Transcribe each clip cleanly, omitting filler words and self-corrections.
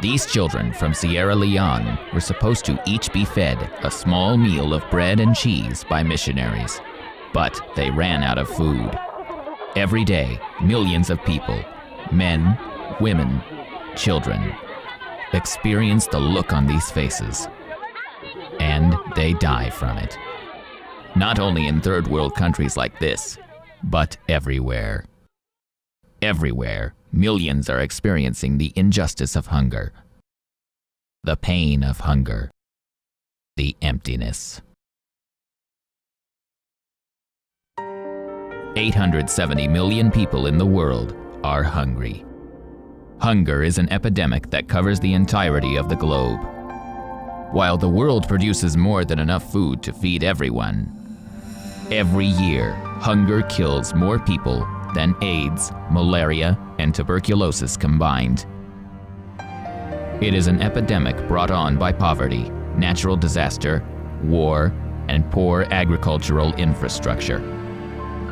These children from Sierra Leone were supposed to each be fed a small meal of bread and cheese by missionaries, but they ran out of food. Every day, millions of people, men, women, children, experience the look on these faces, and they die from it. Not only in third world countries like this, but everywhere. Everywhere, millions are experiencing the injustice of hunger, the pain of hunger, the emptiness. 870 million people in the world are hungry. Hunger is an epidemic that covers the entirety of the globe. While the world produces more than enough food to feed everyone, every year, hunger kills more people than AIDS, malaria, and tuberculosis combined. It is an epidemic brought on by poverty, natural disaster, war, and poor agricultural infrastructure.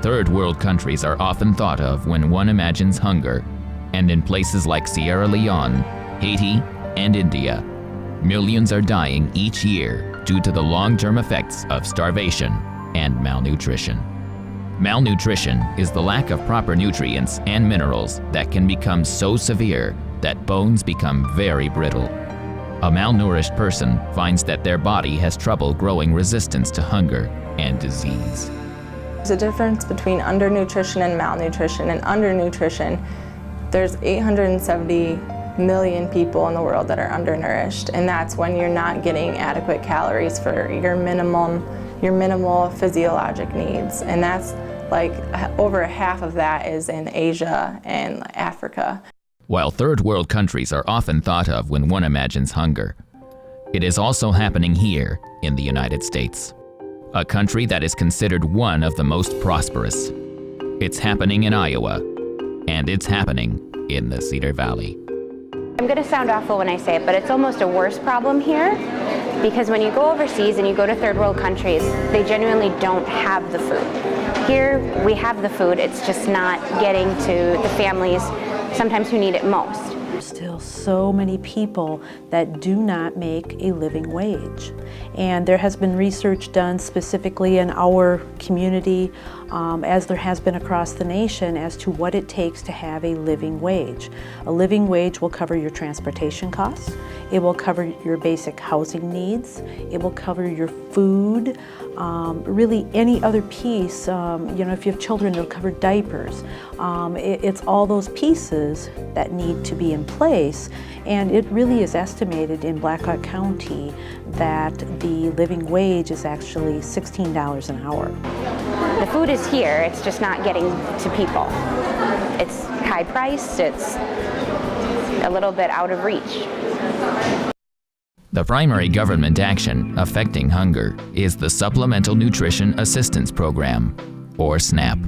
Third world countries are often thought of when one imagines hunger, and in places like Sierra Leone, Haiti, and India, millions are dying each year due to the long-term effects of starvation and malnutrition. Malnutrition is the lack of proper nutrients and minerals that can become so severe that bones become very brittle. A malnourished person finds that their body has trouble growing resistance to hunger and disease. There's a difference between undernutrition and malnutrition. And undernutrition, there's 870 million people in the world that are undernourished, and that's when you're not getting adequate calories for your minimal physiologic needs. And that's like over half of that is in Asia and Africa. While third world countries are often thought of when one imagines hunger, it is also happening here in the United States, a country that is considered one of the most prosperous. It's happening in Iowa, and it's happening in the Cedar Valley. I'm going to sound awful when I say it, but it's almost a worse problem here, because when you go overseas and you go to third world countries, they genuinely don't have the food. Here, we have the food, it's just not getting to the families sometimes who need it most. There's still so many people that do not make a living wage. And there has been research done specifically in our community, as there has been across the nation, as to what it takes to have a living wage. A living wage will cover your transportation costs, it will cover your basic housing needs, it will cover your food, really any other piece, if you have children, it'll cover diapers. It's all those pieces that need to be in place, and it really is estimated in Blackhawk County that the living wage is actually $16 an hour. The food is here, it's just not getting to people. It's high priced, it's a little bit out of reach. The primary government action affecting hunger is the Supplemental Nutrition Assistance Program, or SNAP.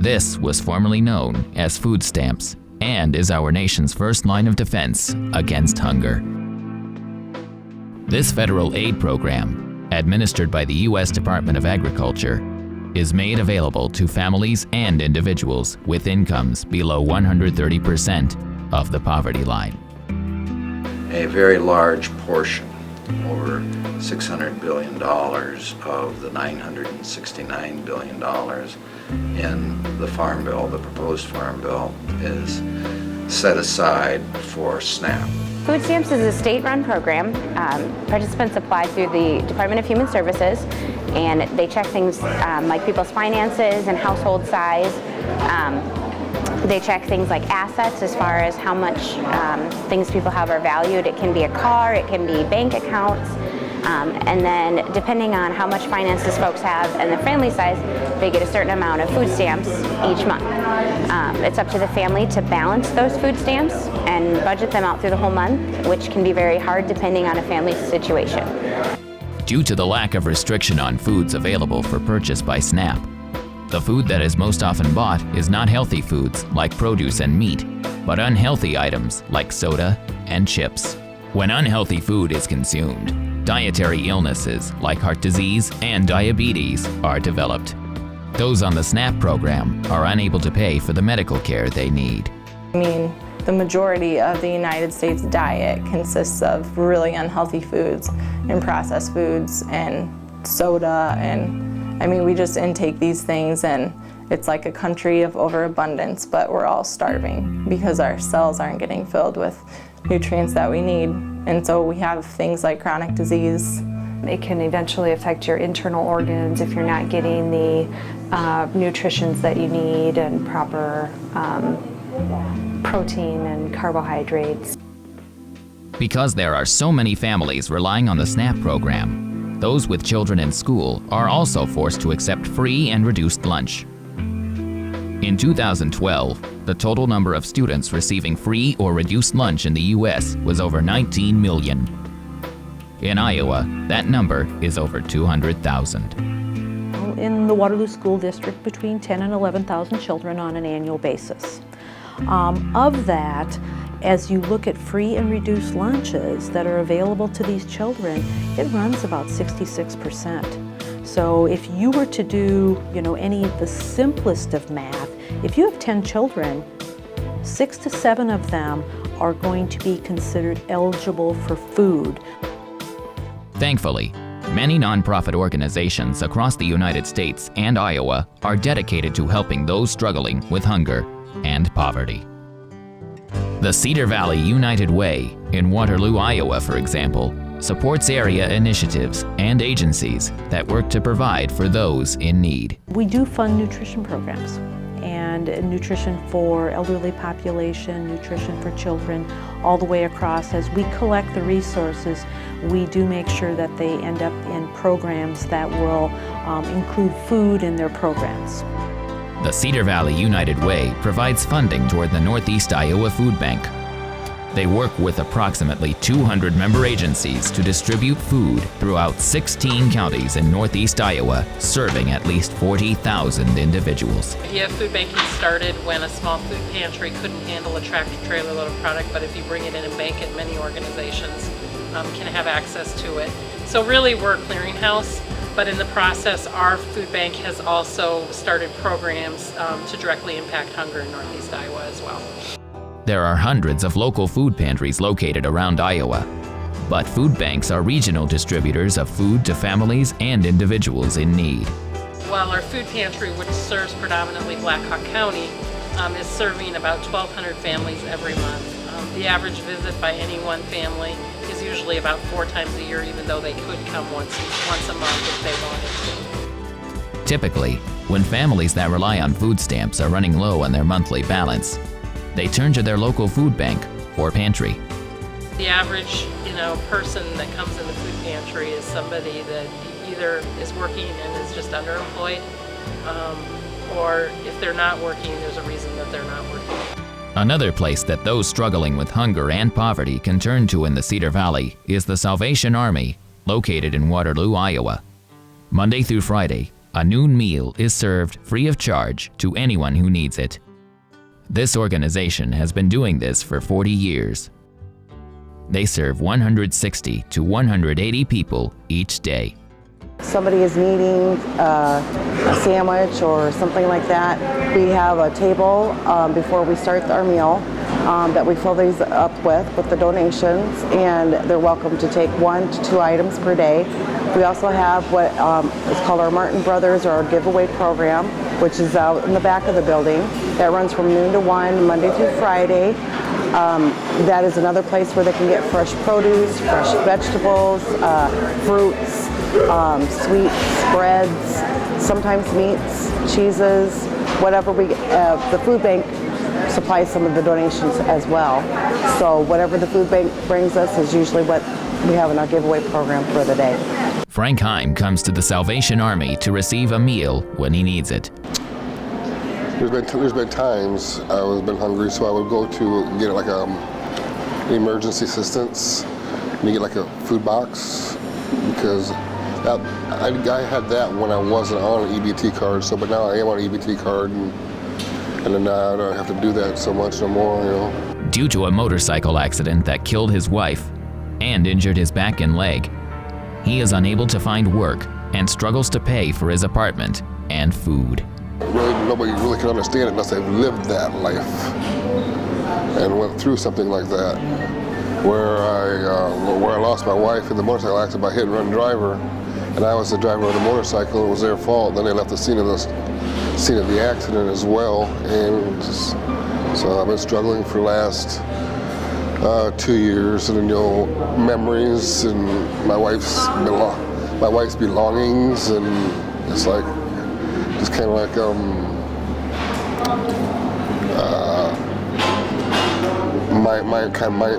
This was formerly known as food stamps and is our nation's first line of defense against hunger. This federal aid program, administered by the U.S. Department of Agriculture, is made available to families and individuals with incomes below 130% of the poverty line. A very large portion, over $600 billion of the $969 billion in the Farm Bill, the proposed Farm Bill, is set aside for SNAP. Food stamps is a state-run program. Participants apply through the Department of Human Services, and they check things like people's finances and household size. They check things like assets as far as how much things people have are valued. It can be a car, it can be bank accounts, and then depending on how much finances folks have and the family size, they get a certain amount of food stamps each month. It's up to the family to balance those food stamps and budget them out through the whole month, which can be very hard depending on a family's situation. Due to the lack of restriction on foods available for purchase by SNAP, the food that is most often bought is not healthy foods like produce and meat, but unhealthy items like soda and chips. When unhealthy food is consumed, dietary illnesses like heart disease and diabetes are developed. Those on the SNAP program are unable to pay for the medical care they need. I mean, the majority of the United States diet consists of really unhealthy foods and processed foods and soda, and I mean, we just intake these things and it's like a country of overabundance, but we're all starving because our cells aren't getting filled with nutrients that we need. And so we have things like chronic disease. It can eventually affect your internal organs if you're not getting the nutrients that you need and proper protein and carbohydrates. Because there are so many families relying on the SNAP program, those with children in school are also forced to accept free and reduced lunch. In 2012, the total number of students receiving free or reduced lunch in the U.S. was over 19 million. In Iowa, that number is over 200,000. In the Waterloo School District, between 10 and 11,000 children on an annual basis. Of that, as you look at free and reduced lunches that are available to these children, it runs about 66%. So if you were to do, any of the simplest of math, if you have 10 children, 6 to 7 of them are going to be considered eligible for food. Thankfully, many nonprofit organizations across the United States and Iowa are dedicated to helping those struggling with hunger and poverty. The Cedar Valley United Way in Waterloo, Iowa, for example, supports area initiatives and agencies that work to provide for those in need. We do fund nutrition programs and nutrition for elderly population, nutrition for children, all the way across. As we collect the resources, we do make sure that they end up in programs that will include food in their programs. The Cedar Valley United Way provides funding toward the Northeast Iowa Food Bank. They work with approximately 200 member agencies to distribute food throughout 16 counties in Northeast Iowa, serving at least 40,000 individuals. Food banking started when a small food pantry couldn't handle a tractor-trailer load of product, but if you bring it in and bank it, many organizations can have access to it. So really we're a clearinghouse, but in the process our food bank has also started programs to directly impact hunger in Northeast Iowa as well. There are hundreds of local food pantries located around Iowa, but food banks are regional distributors of food to families and individuals in need. While our food pantry, which serves predominantly Black Hawk County, is serving about 1,200 families every month. The average visit by any one family is usually about 4 times a year, even though they could come once a month if they wanted to. Typically, when families that rely on food stamps are running low on their monthly balance, they turn to their local food bank or pantry. The average, person that comes in the food pantry is somebody that either is working and is just underemployed, or if they're not working, there's a reason that they're not working. Another place that those struggling with hunger and poverty can turn to in the Cedar Valley is the Salvation Army, located in Waterloo, Iowa. Monday through Friday, a noon meal is served free of charge to anyone who needs it. This organization has been doing this for 40 years. They serve 160 to 180 people each day. Somebody is needing a sandwich or something like that, we have a table before we start our meal that we fill these up with the donations, and they're welcome to take 1 to 2 items per day. We also have what is called our Martin Brothers, or our giveaway program, which is out in the back of the building. That runs from noon to 1, Monday through Friday. That is another place where they can get fresh produce, fresh vegetables, fruits, sweets, breads, sometimes meats, cheeses, whatever we get. The food bank supplies some of the donations as well. So whatever the food bank brings us is usually what we have in our giveaway program for the day. Frank Heim comes to the Salvation Army to receive a meal when he needs it. There's been times I've been hungry, so I would go to get like emergency assistance and get like a food box, because I had that when I wasn't on an EBT card. So, but now I am on an EBT card, and then now I don't have to do that so much no more. Due to a motorcycle accident that killed his wife and injured his back and leg, he is unable to find work and struggles to pay for his apartment and food. Really, nobody really can understand it unless they've lived that life and went through something like that. Where I lost my wife in the motorcycle accident by hit-and-run driver, and I was the driver of the motorcycle. It was their fault. Then they left the scene of the accident as well, and so I've been struggling for the last 2 years, and memories and my wife's belongings, and it's like just kind of like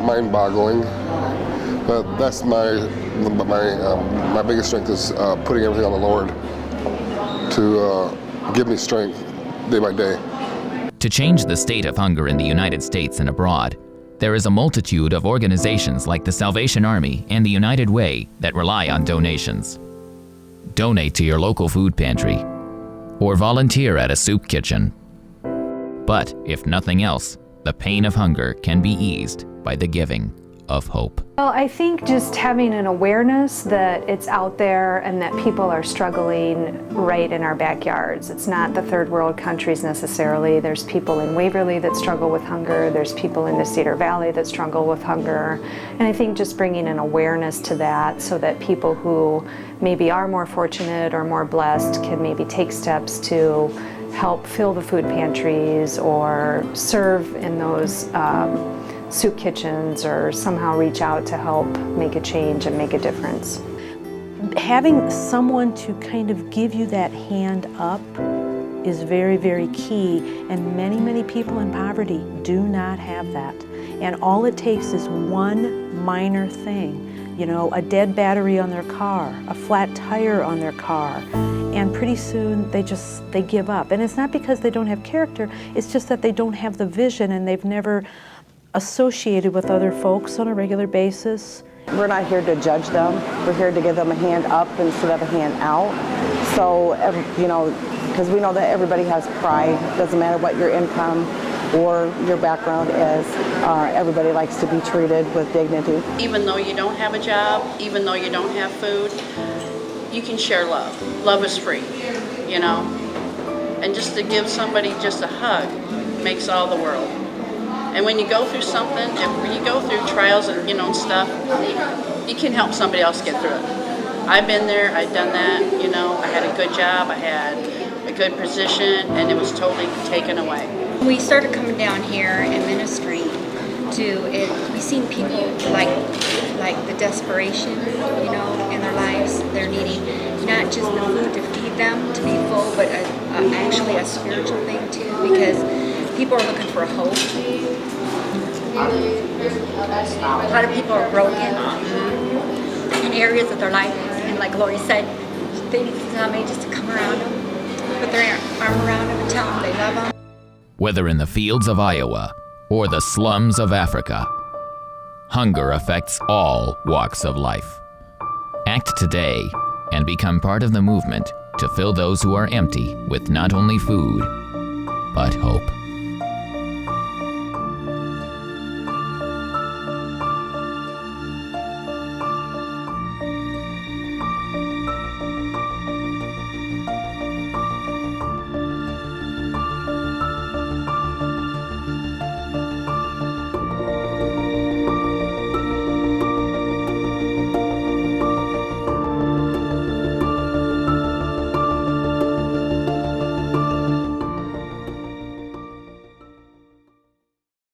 mind-boggling. But that's my biggest strength is putting everything on the Lord to give me strength day by day. To change the state of hunger in the United States and abroad, there is a multitude of organizations like the Salvation Army and the United Way that rely on donations. Donate to your local food pantry or volunteer at a soup kitchen. But if nothing else, the pain of hunger can be eased by the giving of hope. Well, I think just having an awareness that it's out there and that people are struggling right in our backyards. It's not the third world countries necessarily. There's people in Waverly that struggle with hunger. There's people in the Cedar Valley that struggle with hunger. And I think just bringing an awareness to that so that people who maybe are more fortunate or more blessed can maybe take steps to help fill the food pantries or serve in those soup kitchens or somehow reach out to help make a change and make a difference. Having someone to kind of give you that hand up is very, very key, and many, many people in poverty do not have that. And all it takes is one minor thing, a dead battery on their car, a flat tire on their car, and pretty soon they give up. And it's not because they don't have character, it's just that they don't have the vision and they've never associated with other folks on a regular basis. We're not here to judge them. We're here to give them a hand up instead of a hand out. So, because we know that everybody has pride. Doesn't matter what your income or your background is. Everybody likes to be treated with dignity. Even though you don't have a job, even though you don't have food, you can share love. Love is free, And just to give somebody just a hug makes all the world. And when you go through something, when you go through trials and stuff, you can help somebody else get through it. I've been there, I've done that, I had a good job, I had a good position, and it was totally taken away. We started coming down here and ministering to it. We've seen people like the desperation, in their lives. They're needing not just the food to feed them to be full, but actually a spiritual thing too, because people are looking for hope. A lot of people are broken in areas of their life, and like Lori said, they need somebody just to come around them, put their arm around them and tell them they love them. Whether in the fields of Iowa or the slums of Africa, hunger affects all walks of life. Act today and become part of the movement to fill those who are empty with not only food, but hope.